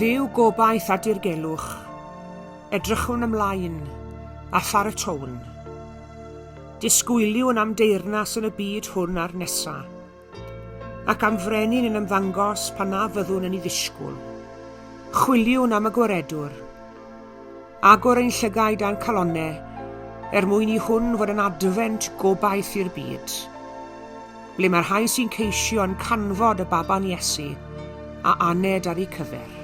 Dduw gobaith a dirgelwch, edrychwn ymlaen a pharatôn. Disgwyliwn am deyrnas yn y byd hwn ar nesa, ac am frenin yn ymddangos pan na fyddwn yn ei ddisgwyl. Chwiliwn am y gwaredwr, agor ein llygaid a'n calonnau, mwyn i hwn fod yn adfent gobaith i'r byd, ble mae'r rhai sy'n ceisio yn canfod y baban Iesu a aned ar ei cyfer.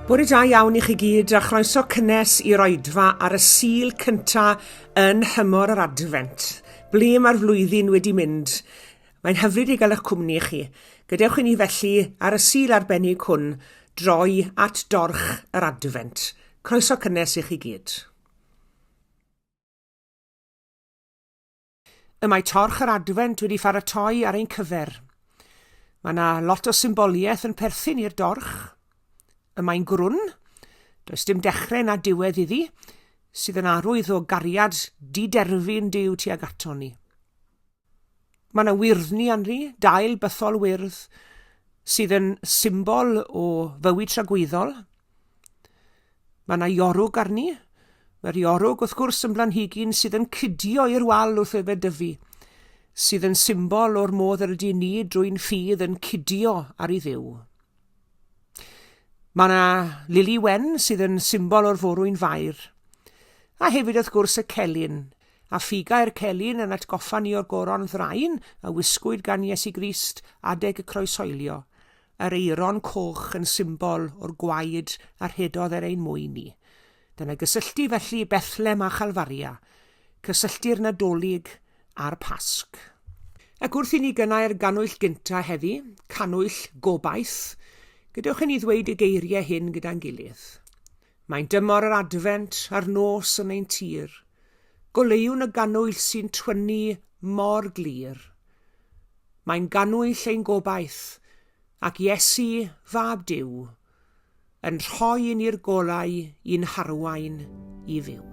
Bore da iawn i chi gyd a chroeso cynnes i'r oedfa ar y sul cyntaf yn nhymor yr Adfent. Ble mae'r flwyddyn wedi mynd. Mae'n hyfryd i gael eich cwmni chi. Gadewch i ni felly ar y sul arbennig hwn droi at dorch yr Adfent. Croeso cynnes i chi gyd. Y mae torch yr Adfent wedi pharatoi ar ein cyfer. Mae yna lot o symboliaeth yn perthyn i'r dorch. Y mae'n grwn, does dim dechrau na diwedd iddi, sydd yn arwydd o gariad di-derfyn Duw tuag ato ni. Mae yna wyrddni arni, dail bythol wyrdd, sydd yn symbol o fywyd tragweddol. Mae yna iorwg arni. Mae'r iorwg wrth gwrs yn blanhigyn sydd yn cydio i'r wal wrth efe dyfu, sydd yn symbol o'r modd yr ydy ni drwy'n ffydd yn cydio ar ei ddiw. Mae yna lili wen sydd yn symbol o'r forwyn fair. A hefyd wrth gwrs y celyn. A ffigau'r celyn yn atgoffa ni o'r goron ddraen a wisgwyd gan Iesu Grist adeg y croeshoelio. Yr eiron coch yn symbol o'r gwaed a'r hedodd yr ein mwy ni. Dyna gysylltu felly Bethlem a Chalfaria. Cysylltu'r Nadolig a'r Pasg. Ac wrth i ni gynnau'r ganwyll gyntaf heddi, canwyll gobaith, gadewch i ni ddweud y geiriau hyn gyda'n gilydd. Mae'n dymor yr Adfent a'r nos yn ein tir. Goleuwn y ganwyll sy'n twynnu mor glir. Mae'n ganwyll ein gobaith ac Iesu fab Duw yn rhoi ni'r golau i'n harwain i fyw.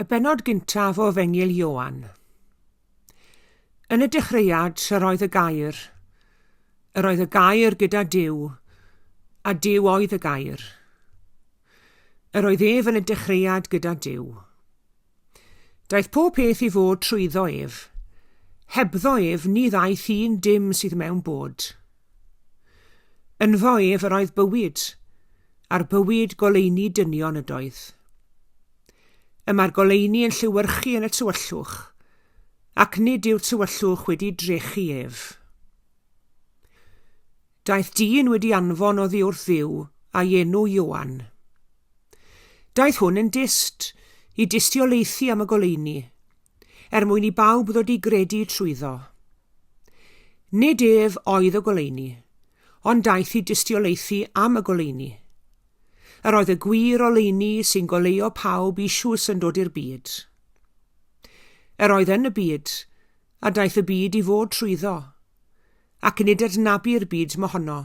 Y bennod gyntaf o Efengyl Ioan. Yn y dechreuad yr oedd y gair. Yr oedd y gair gyda Duw, a Duw oedd y gair. Yr oedd ef yn y dechreuad gyda Duw. Daeth pob peth i fod trwyddo ef. Hebddo ef ni ddaeth un dim sydd mewn bod. Ynddo ef yr oedd bywyd, a'r bywyd goleuni dynion ydoedd. Mae'r goleuni yn llywyrchu yn y tywyllwch, ac nid yw'r tywyllwch wedi drechu ef. Daeth dyn wedi anfon oddi wrth Dduw a'i enw Ioan. Daeth hwn yn dist i distioleithi am y goleuni, mwyn i bawb ddod i gredu trwyddo. Nid ef oedd y goleuni, ond daeth i distioleithi am y goleuni. Yr oedd y gwir oleuni sy'n goleuo pawb i siws yn dod i'r byd. Yr oedd yn y byd, a daeth y byd i fod trwyddo, ac nid adnabu'r byd mohono.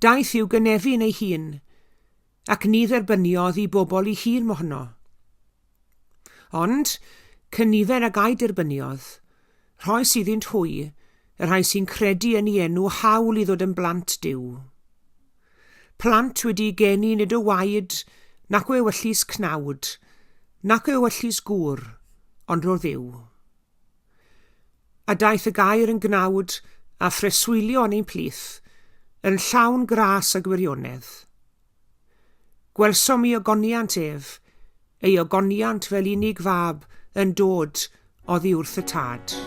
Daeth i'w gynefu yn ei hun, ac ni dderbyniodd i bobl i hun mohono. Ond, cynifer ag ai derbyniodd, rhoi sydd iddynt hwy, yr rhai sy'n credu yn ei enw hawl i ddod yn blant Duw. Plant wedi geni nid o waed, nac o ewyllus cnawd, nac o ewyllus gŵr, ond o Dduw. A daeth y gair yn gnawd a phreswylio yn ein plith, yn llawn gras a gwirionedd. Gwelsom i ogoniant ef, ei ogoniant fel unig fab yn dod oddi wrth y tad.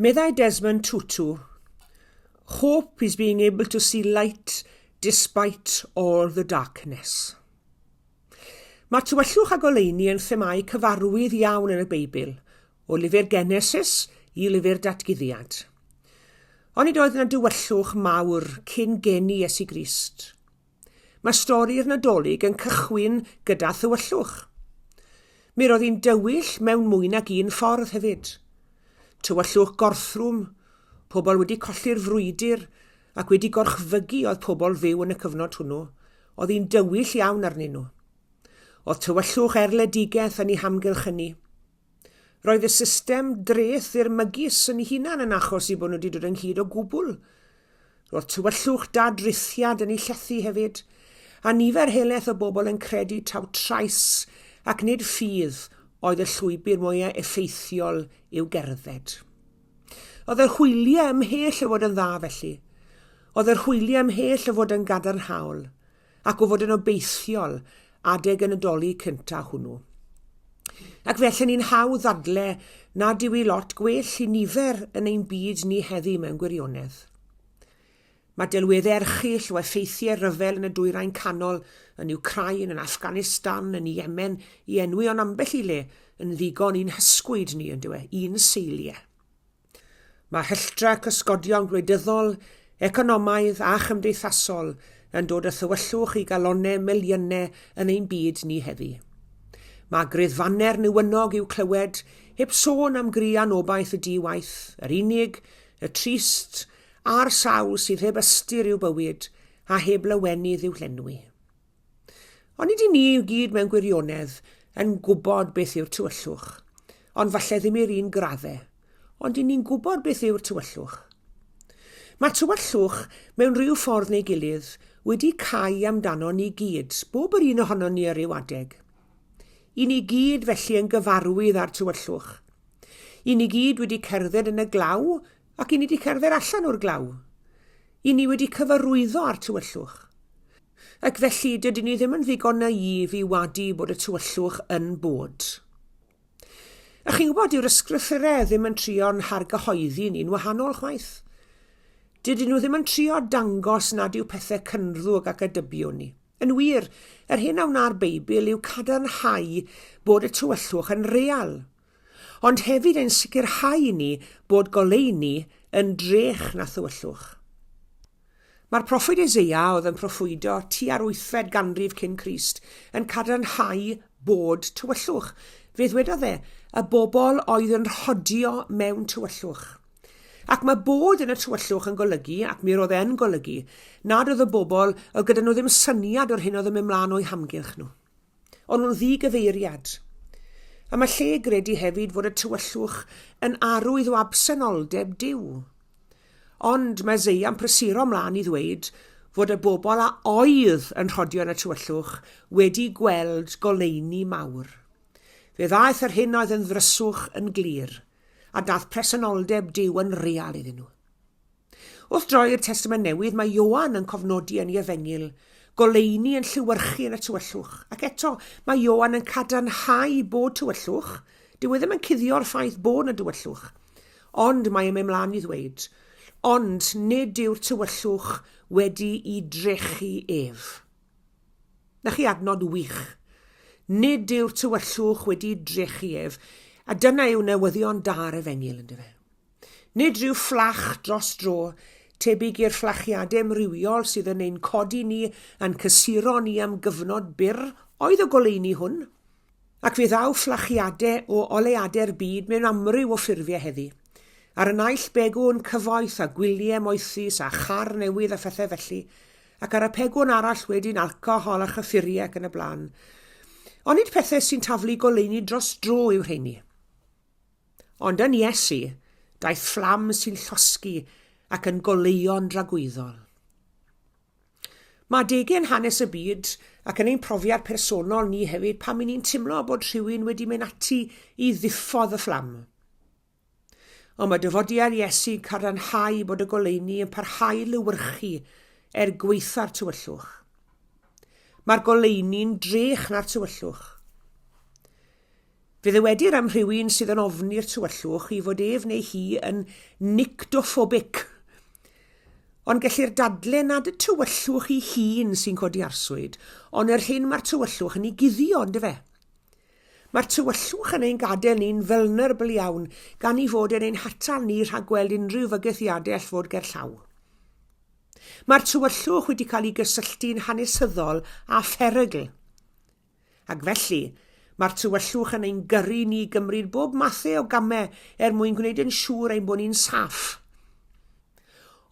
Meddai Desmond Tutu, hope is being able to see light despite all the darkness. Mae tywyllwch a goleuni yn themau cyfarwydd iawn yn y Beibl, o lyfr Genesis i lyfr Datguddiad. Ond nid oedd yna dywyllwch mawr cyn geni Iesu Grist. Mae stori'r Nadolig yn cychwyn gyda thywyllwch. Mi roedd hi'n dywyll mewn mwy nag un ffordd hefyd. Tywyllwch gorthrwm, pobl wedi colli'r frwydr ac wedi gorchfygu oedd pobl fyw yn y cyfnod hwnnw. Oedd hi'n dywyll iawn arnyn nhw. Oedd tywyllwch erledigaeth yn ei hamgylch hynny. Roedd y system dreth i'r mygus yn ei hunan yn achos i bod nhw wedi dod ynghyd o gwbl. Roedd tywyllwch dadrithiad yn ei llethu hefyd, a nifer heleth o bobl yn credu taw trais ac nid ffydd oedd y llwybr mwyaf effeithiol i'w gerdded. Oedd yr hwyliau ymhell o fod yn dda felly. Oedd yr hwyliau ymhell o fod yn gadarnhaol, ac o fod yn obeithiol adeg yn y doli cyntaf hwnnw. Ac felly ni'n hawdd ddadle nad yw ei lot gwell i nifer yn ein byd ni heddi mewn gwirionedd. Mae delweddau erchyll o effeithiau ryfel yn y dwyrain canol, yn Wcrain, yn Affganistan, yn Yemen, i enwi o'n ambell i le yn ddigon i'n hysgwyd ni, yn dywe, un seiliau. Mae hylltra cysgodion gwleidyddol, economaidd a chymdeithasol yn dod y thywellwch i galonau miliynau yn ein byd ni heddi. Mae griddfanner newynog i'w clywed, heb sôn am grian obaith y diwaith, yr unig, y trist, a'r sawl sydd heb ystyr i'w bywyd a heb lywenydd i'w llenwi. Ond nid i ni i'w gyd mewn gwirionedd yn gwybod beth yw'r tywyllwch, ond falle ddim i'r un graddau, ond i ni'n gwybod beth yw'r tywyllwch. Mae tywyllwch mewn rhyw ffordd neu gilydd wedi cau amdano ni gyd, bob yr un ohono ni ar ryw adeg. I ni gyd felly yn gyfarwydd ar tywyllwch. I ni gyd wedi cerdded yn y glaw ac i ni wedi cerdded allan o'r glaw. I ni wedi cyfarwyddo ar tywyllwch. Ac felly dydyn ni ddim yn ddigon naïf i wadu bod y tywyllwch yn bod. A chi'n gwybod yw'r ysgrythurau ddim yn trio'n hargyhoeddi ni'n wahanol chwaith. Dydyn nhw ddim yn trio dangos nad yw pethau cynrddwg ac adybion ni. Yn wir, yr hyn a wna'r Beibl yw cadarnhau bod y tywyllwch yn real. Ond hefyd yn sicrhau ni bod goleuni yn drech na thywyllwch. Mae'r proffwyd Eseia oedd yn proffwydo tua'r 8fed ganrif cyn Crist yn cadarnhau bod tywyllwch. Fe ddwedodd y bobl oedd yn rhodio mewn tywyllwch. Ac mae bod yn y tywyllwch yn golygu, ac mi roedd e'n golygu, nad oedd y bobl oedd gyda nhw ddim syniad o'r hyn oedd yn mynd mlaen o'i hamgylch nhw. Ond nhw'n ddigyfeiriad. A mae lle gredu hefyd fod y tywyllwch yn arwydd o absenoldeb Duw. Ond mae Eseia yn prysuro mlaen i ddweud fod y bobl a oedd yn rhodio yn y tywyllwch wedi gweld goleuni mawr. Fe ddaeth yr hyn oedd yn ddryswch yn glir, a daeth presenoldeb Duw yn real iddyn nhw. Wrth droi'r Testament Newydd, mae Ioan yn cofnodi yn ei efengil goleuni yn llywyrchu yn y tywyllwch. Ac eto, mae Ioan yn cadarnhau bod tywyllwch. Dyw e ddim yn cuddio'r ffaith bod yn y tywyllwch. Ond mae e'n mynd mlaen i ddweud, ond nid yw'r tywyllwch wedi i drechu ef. Na chi adnod wych. Nid yw'r tywyllwch wedi drechu ef. A dyna yw newyddion da'r efengil yn dyfe. Nid rhyw fflach dros dro, tebyg i'r fflachiadau amrywiol sydd yn ein codi ni yn cysuro ni am gyfnod byr, oedd y goleuni hwn. Ac fe ddaw fflachiadau o oleadau'r byd mewn amryw o ffurfiau heddi. Ar y naill begwn cyfoeth a gwyliau moethus a char newydd a phethau felly, ac ar y pegwn arall wedyn alcohol a chyffuriau ac yn y blaen. Ond nid pethau sy'n taflu goleuni dros dro yw'r rheini. Ond yn Iesu, daeth fflam sy'n llosgi ac yn goleuon dragwyddol. Mae degau'n hanes y byd ac yn ein profiad personol ni hefyd pan ni'n teimlo bod rhywun wedi mynd ati i ddiffodd y fflam. Ond mae dyfodiad Iesu cadarnhau bod y goleuni yn parhau lywyrchu gweitha'r tywyllwch. Mae'r goleuni'n drech na'r tywyllwch. Fe ddywedir am rhywun sydd yn ofni'r tywyllwch i fod ef neu hi yn nictophobic. Ond gellir dadlen nad y tywyllwch i hun sy'n codi arswyd, ond yr hyn mae'r tywyllwch yn ei guddio, ond fe. Mae'r tywyllwch yn ein gadael ni'n vulnerable iawn gan ei fod yn ein hatal ni rhag gweld unrhyw fygythiadau all fod gerllaw. Mae'r tywyllwch wedi cael ei gysylltu'n hanesyddol a pherygl. Ac felly, mae'r tywyllwch yn ein gyrru ni gymryd bob mathau o gamau mwyn gwneud yn siŵr ein bod ni'n saff.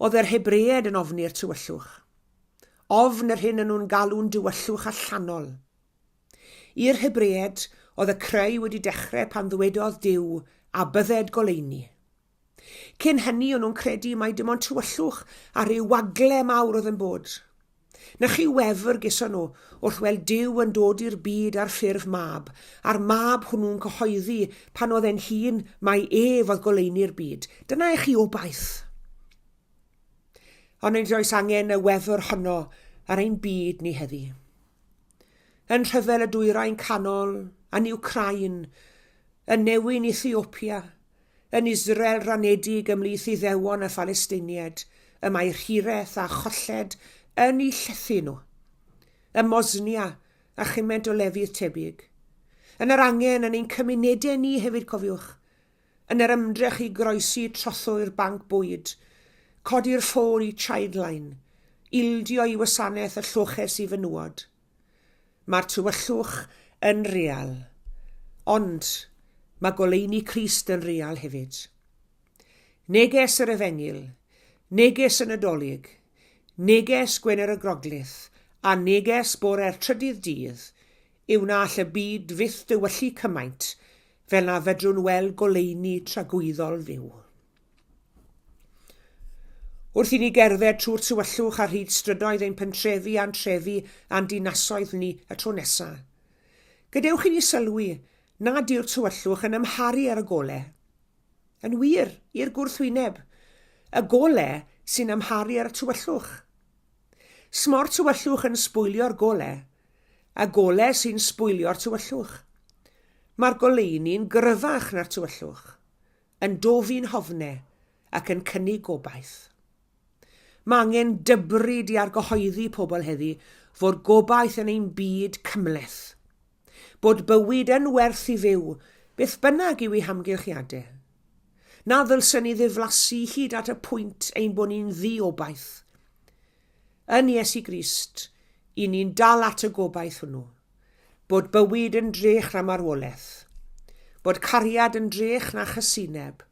Oedd yr Hebreaid yn ofni'r tywyllwch. Ofn yr hyn yn nhw'n galw'n dywyllwch allanol. I'r Hebreaid, oedd y creu wedi dechrau pan ddwedodd Duw a bydded goleuni. Cyn hynny o'n nhw'n credu mai dim ond tywyllwch a rhyw wagle mawr oedd yn bod. Na chi wefr gyson nhw wrth weld Duw yn dod i'r byd ar ffurf mab, a'r mab hwnnw'n cyhoeddi pan oedd e'n hun mai ef oedd goleuni'r byd. Dyna eich chi obaith. Ond nid oes angen y wefr honno ar ein byd ni heddi. Yn rhyfel y dwyrain canol, yn Wcrain, yn newyn Ethiopia, yn Israel ranedig ymhlith Iddewon a Phalestiniad, y mae'r hireth a cholled yn eu llethu nhw, y mosnia a chyment o lefydd tebyg, yn yr angen yn ein cymunedau ni hefyd cofiwch, yn yr ymdrech i groesi trothwy'r banc bwyd, codi'r ffôn i childline, ildio i wasanaeth y lloches i fenywod. Mae'r tywyllwch yn real, ond mae goleuni Crist yn real hefyd. Neges yr Efengil, neges y Nadolig, neges Gwener y Groglith, a neges bore'r trydydd dydd, yw na all y byd fyth dywyllu cymaint, fel na fedrwn weld goleuni tragwyddol fyw. Wrth i ni gerdded trwy'r tywyllwch ar hyd strydoedd ein pentrefi a'n trefi a'n dinasoedd ni y tro nesaf. Gadewch i ni sylwi nad yw'r tywyllwch yn ymharu ar y golau. Yn wir, i'r gwrthwyneb, y golau sy'n ymharu ar y tywyllwch. Smor tywyllwch yn sbwylio'r golau, a golau sy'n sbwylio'r tywyllwch. Mae'r goleuni'n gryfach na'r tywyllwch, yn dofi'n hofnau ac yn cynnig gobaith. Mae angen dybryd i argyhoeddi pobl heddi fod gobaith yn ein byd cymleth, bod bywyd yn werth i fyw beth bynnag yw ei hamgylchiadau. Na ddylsyn ni ddiflasu hyd at y pwynt ein bod ni'n ddi-obaith. Yn Iesu Grist, i ni'n dal at y gobaith hwnnw, bod bywyd yn drech na marwolaeth, bod cariad yn drech na chysineb,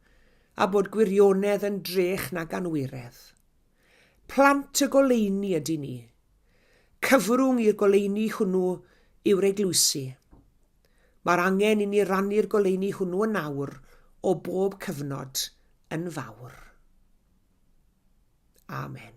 a bod gwirionedd yn drech na ganwiredd. Plant y goleuni ydy ni. Cyfrwng i'r goleuni hwnnw yw'r eglwysi. Mae'r angen i ni rannu'r goleuni hwnnw yn awr o bob cyfnod yn fawr. Amen.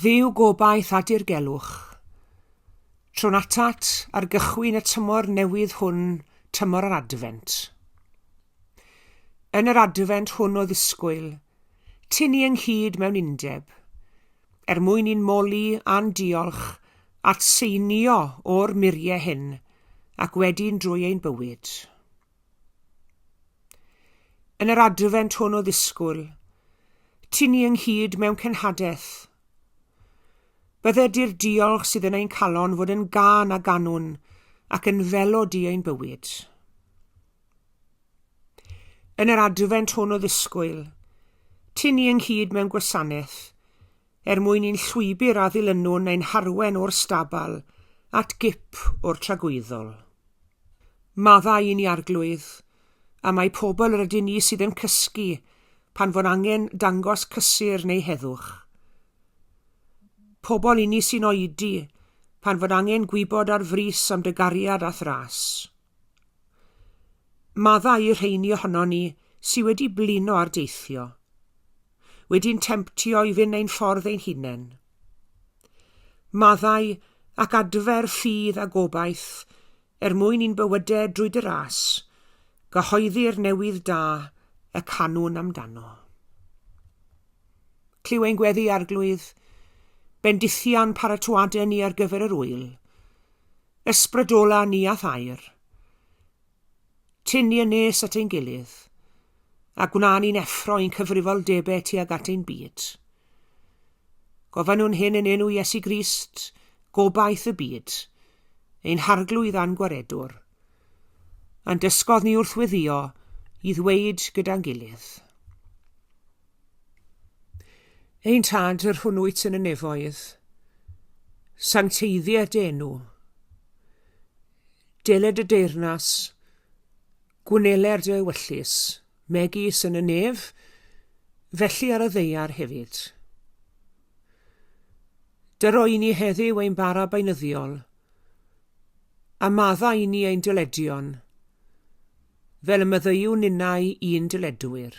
Dduw gobaith a dirgelwch, tro'n atat ar gychwyn y tymor newydd hwn, tymor yr Adfent. Yn yr adfent hwn o ddisgwyl, tynnu ynghyd mewn undeb, mwyn i'n moli a'n diolch at seinio o'r muriau hyn ac wedyn drwy ein bywyd. Yn yr adfent hwn o ddisgwyl, tynnu ynghyd mewn cenhadaeth. Byddai'r diolch sydd yn ein calon fod yn gân a ganwn ac yn felod i ein bywyd. Yn yr adfent hwn o ddisgwyl, tynnu ynghyd mewn gwasanaeth, mwyn i'n llwybr a ddilynwn ein harwen o'r stabal at gip o'r tragwyddol. Maddau i ni arglwydd, a mae pobl rydyn ni sydd yn cysgu pan fod angen dangos cysur neu heddwch. Pobl i ni sy'n oedi pan fod angen gwybod ar frys am dy gariad a thras. Maddau i'r rheini ohono ni sydd wedi blino ar deithio, wedi'n temptio i fynd ein ffordd ein hunain. Maddau ac adfer ffydd a gobaith mwyn i'n bywydau drwy dy ras, gyhoeddi'r newydd da y canwn amdano. Cliw ein gweddi arglwydd, bendithian paratoadau ni ar gyfer yr wyl, ysbrydola ni a thair, tynnu yn nes at ein gilydd, a gwna'n ni'n effro i'n cyfrifoldebau tuag at ein byd. Gofyn nhw'n hyn yn enw Iesu Grist, gobaith y byd, ein harglwydd a'n gwaredwr, a'n dysgodd ni wrth weddio i ddweud gyda'n gilydd. Ein tad yr hwnnwyt yn y nefoedd, sancteiddiau dy enw, deled y deyrnas, gwneler dy wyllus, megis yn y nef, felly ar y ddeiar hefyd. Dyro i ni heddiw ein bara beunyddiol, a madda i ni ein dyledion, fel y myddyiw ninnau i'n dyledwyr.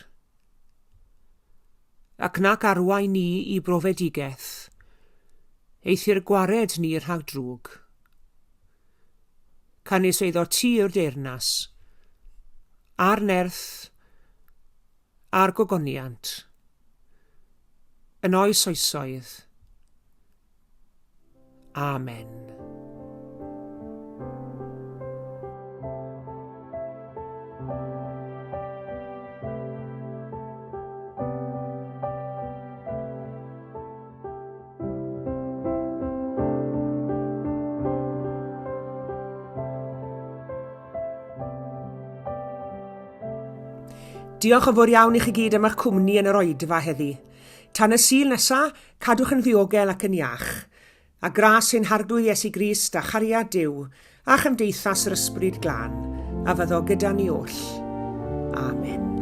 Ac nac arwain ni i brofedigaeth, eithir gwared ni rhag drwg. Canis eiddo ti yw'r deyrnas, a'r nerth, a'r gogoniant, yn oes oesoedd. Amen. Diolch yn fawr iawn i chi gyd am eich cwmni yn yr oedfa heddi. Tan y Sul nesa, cadwch yn ddiogel ac yn iach. A gras ein harglwydd Iesu Grist a chariad Duw a chymdeithas yr Ysbryd Glân, a fyddo gyda ni oll. Amen.